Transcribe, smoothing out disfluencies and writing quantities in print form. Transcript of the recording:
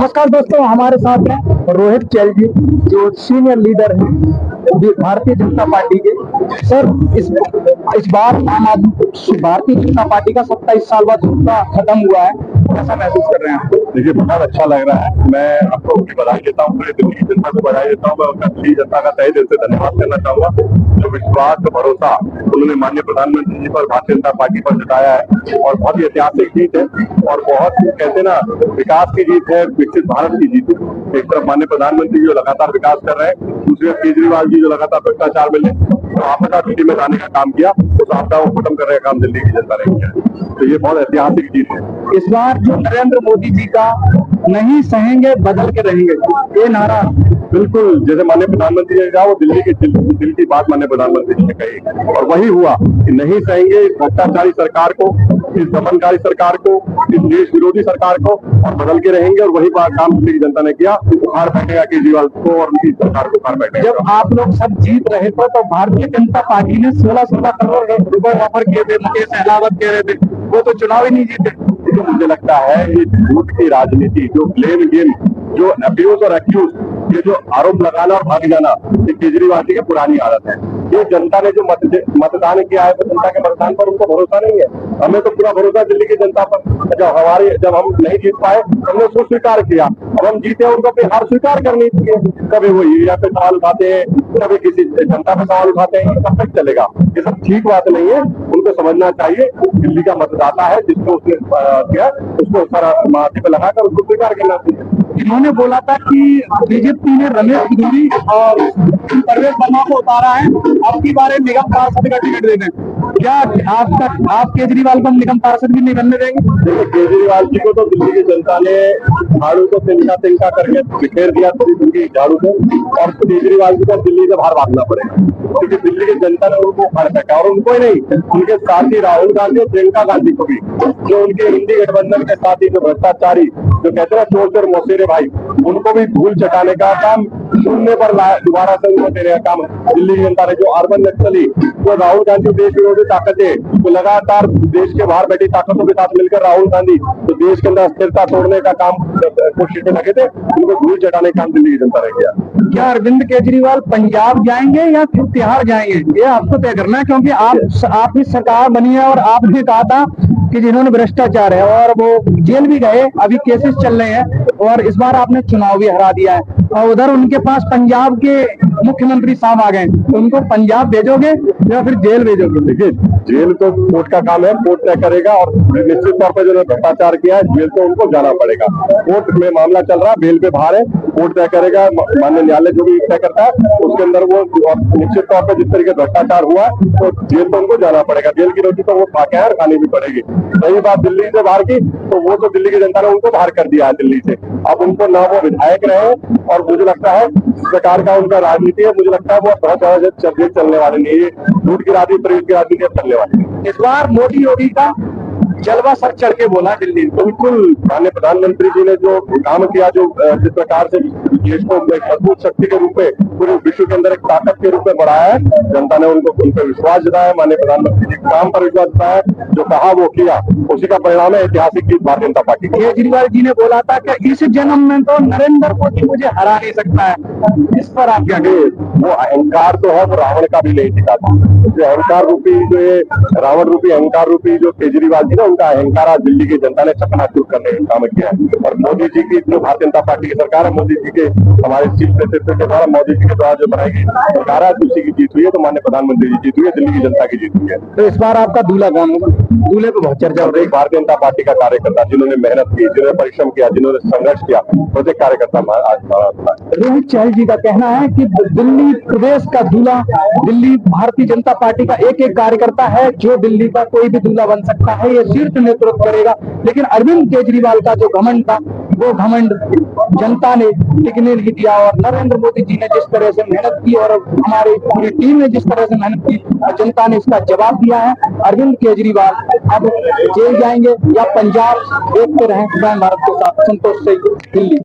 नमस्कार दोस्तों, हमारे साथ हैं रोहित चैल जी, जो सीनियर लीडर हैं भारतीय जनता पार्टी के। सर, इस बार आम आदमी भारतीय जनता पार्टी का 27 साल बाद सत्ता खत्म हुआ है, कैसा महसूस कर रहे हैं आप? देखिए, बहुत अच्छा लग रहा है। मैं आपको उनकी बधाई देता हूँ, पूरी दिल्ली की जनता को बधाई देता हूँ। मैं उनका दिल्ली जनता का तहे दिल से धन्यवाद करना चाहूंगा, जो विश्वास भरोसा उन्होंने माननीय प्रधानमंत्री जी पर, भारतीय जनता पार्टी पर जताया है। और बहुत ही ऐतिहासिक जीत है और बहुत कहते हैं ना, विकास की जीत है, विकसित भारत की जीत है। एक तरफ माननीय प्रधानमंत्री जो लगातार विकास कर रहे हैं, दूसरी तरफ केजरीवाल जी जो लगातार भ्रष्टाचार में तो आपदा दिल्ली में लाने का काम किया, उस आपदा को खत्म करने का काम दिल्ली की जनता ने किया। तो ये बहुत ऐतिहासिक जीत है। इस बार जो नरेंद्र मोदी जी का नहीं सहेंगे बदल के रहेंगे, ये नारा बिल्कुल जैसे माननीय प्रधानमंत्री ने कहा, वो दिल्ली की दिल की बात माननीय प्रधानमंत्री जी ने कही और वही हुआ कि नहीं सहेंगे इस भ्रष्टाचारी सरकार को, इस दमनकारी सरकार को, इस देश विरोधी सरकार को, और बदल के रहेंगे। और वही काम दिल्ली की जनता ने किया। उखाड़ बैठेगा केजरीवाल को और उनकी सरकार को उखाड़ बैठेगा। जब आप लोग सब जीत रहे थे तो भारतीय जनता पार्टी ने 16-16 करोड़ रुपए ऑफर किए थे, मुकेश सहलावत कह रहे थे, वो तो चुनाव ही नहीं जीते। तो मुझे लगता है ये झूठ की राजनीति, जो ब्लेम गेम, जो अब्यूज और एक्यूज, ये जो आरोप लगाना और भाग जाना, ये केजरीवाल जी की पुरानी आदत है। ये जनता ने जो मतदान किया है, तो जनता के मतदान पर उनको भरोसा नहीं है। हमें तो पूरा भरोसा दिल्ली की जनता पर। जब हम नहीं जीत पाए, हमने उसको स्वीकार किया। अब हम जीते, उनको अपनी हार स्वीकार करनी चाहिए। कभी वो यूरिया पे सवाल उठाते हैं, कभी किसी जनता पे सवाल उठाते हैं, कब तक चलेगा? ये सब ठीक बात नहीं है। उनको समझना चाहिए दिल्ली का मतदाता है, जिसको उसने किया उसको सारा माथे पे लगाकर उसको स्वीकार करना चाहिए। इन्होंने बोला था कि बीजेपी ने रमेश धूरी और परवेश वर्मा को उतारा है, अब की बार निगम पार्षद का टिकट दे दें। क्या आप केजरीवाल को निगम पार्षद भी नहीं बनने देंगे? देखिए, केजरीवाल जी को तो दिल्ली की जनता ने झाड़ू को तिनका तिनका करके बिखेर दिया उनकी झाड़ू को, और केजरीवाल जी को दिल्ली से बाहर भागना पड़ेगा, क्योंकि दिल्ली की जनता ने उनको उखाड़ फेंका। और उनको ही नहीं, उनके साथी राहुल गांधी और प्रियंका गांधी को भी, जो उनके इंडी गठबंधन के साथी, जो भ्रष्टाचारी, जो कहते हैं चोर चोर मौसेरे भाई, उनको भी धूल चटाने का काम, सुनने पर दोबारा से उनको देने का काम दिल्ली की जनता ने। जो अर्बन नक्सली, जो राहुल गांधी देश विरोधी ताकतें, तो लगातार देश के बाहर बैठी ताकतों के साथ मिलकर राहुल गांधी तो देश के अंदर स्थिरता तोड़ने का काम कोशिश में लगे थे, उनको धूल चटाने का काम दिल्ली की जनता ने किया। क्या अरविंद केजरीवाल पंजाब जाएंगे या फिर बिहार जाएंगे, ये आपको तय करना है, क्योंकि आप ही सरकार बनी है और आपने कहा था कि जिन्होंने भ्रष्टाचार है, और वो जेल भी गए, अभी केसेस चल रहे हैं, और इस बार आपने चुनाव भी हरा दिया है, और उधर उनके पास पंजाब के मुख्यमंत्री साहब आ गए, तो उनको पंजाब भेजोगे या फिर जेल भेजोगे? देखिए, जेल तो कोर्ट का काम है, कोर्ट तय करेगा। और निश्चित तौर पर जो भ्रष्टाचार किया है, जेल तो उनको जाना पड़ेगा। कोर्ट में मामला चल रहा है, बेल पे बाहर है, कोर्ट तय करेगा, माननीय न्यायालय जो भी तय करता है उसके अंदर वो निश्चित तौर पर जिस तरीके भ्रष्टाचार हुआ है, तो जेल तो उनको जाना पड़ेगा। जेल की रोटी तो वो खा के है, खानी भी पड़ेगी। सही बात दिल्ली से बाहर की, तो वो तो दिल्ली की जनता ने उनको बाहर कर दिया है दिल्ली से। अब उनको ना वो विधायक रहे, और मुझे लगता है इस प्रकार का उनका राजनीति है, मुझे लगता है वो बहुत ज्यादा चलने वाले नहीं है। झूठ की राजनीति, प्रदेश की राजनीति अब चलने वाली है। इस बार मोदी योगी का जलवा सर चढ़ के बोला दिल्ली। बिल्कुल, माननीय प्रधानमंत्री जी ने जो काम किया, जो जिस प्रकार से देश को एक मजबूत शक्ति के रूप में पूरे विश्व के अंदर एक ताकत के रूप में बढ़ाया है, जनता ने उन पर विश्वास जताया। माननीय प्रधानमंत्री जी काम पर विश्वास जताया, जो कहा वो किया, उसी का परिणाम है ऐतिहासिक जीत भारतीय जनता पार्टी। केजरीवाल जी ने बोला था कि इस जन्म में तो नरेंद्र मोदी मुझे हरा नहीं सकता है, इस पर आप क्या कहें? वो अहंकार तो है, वो रावण का भी नहीं दिखा था। जो अहंकार रूपी, जो ये रावण रूपी, अहंकार रूपी जो केजरीवाल जी ना, उनका अहंकार आज दिल्ली की जनता ने चकनाचूर करने का काम किया है। और मोदी जी की जो भारतीय जनता पार्टी की सरकार है, मोदी जी के हमारे चीफ नेतृत्व के द्वारा, मोदी जी के द्वारा जो बनाई गई सरकार है, उसी की जीत हुई है। तो माननीय प्रधानमंत्री जी जीत हुई है, दिल्ली की जनता की जीत हुई है। तो इस बार आपका दूल्हा कौन होगा? दूल्हे पे बहुत चर्चा हो रही है। भारतीय जनता पार्टी का कार्यकर्ता, जिन्होंने मेहनत की, जिन्होंने परिश्रम किया, जिन्होंने संघर्ष किया, प्रत्येक कार्यकर्ता आज रोहित चहल जी का कहना है कि दिल्ली प्रदेश का दूल्हा, दिल्ली भारतीय जनता पार्टी का एक एक कार्यकर्ता है, जो दिल्ली का कोई भी दूल्हा बन सकता है, ये शीर्ष नेतृत्व करेगा। लेकिन अरविंद केजरीवाल का जो घमंड था, वो घमंड जनता ने टिकने नहीं दिया, और नरेंद्र मोदी जी ने जिस तरह से मेहनत की और हमारी पूरी टीम ने जिस तरह से मेहनत की, जनता ने इसका जवाब दिया है। अरविंद केजरीवाल अब जेल जाएंगे या पंजाब, देखते रहें। स्वयं भारत के साथ संतोष से दिल्ली।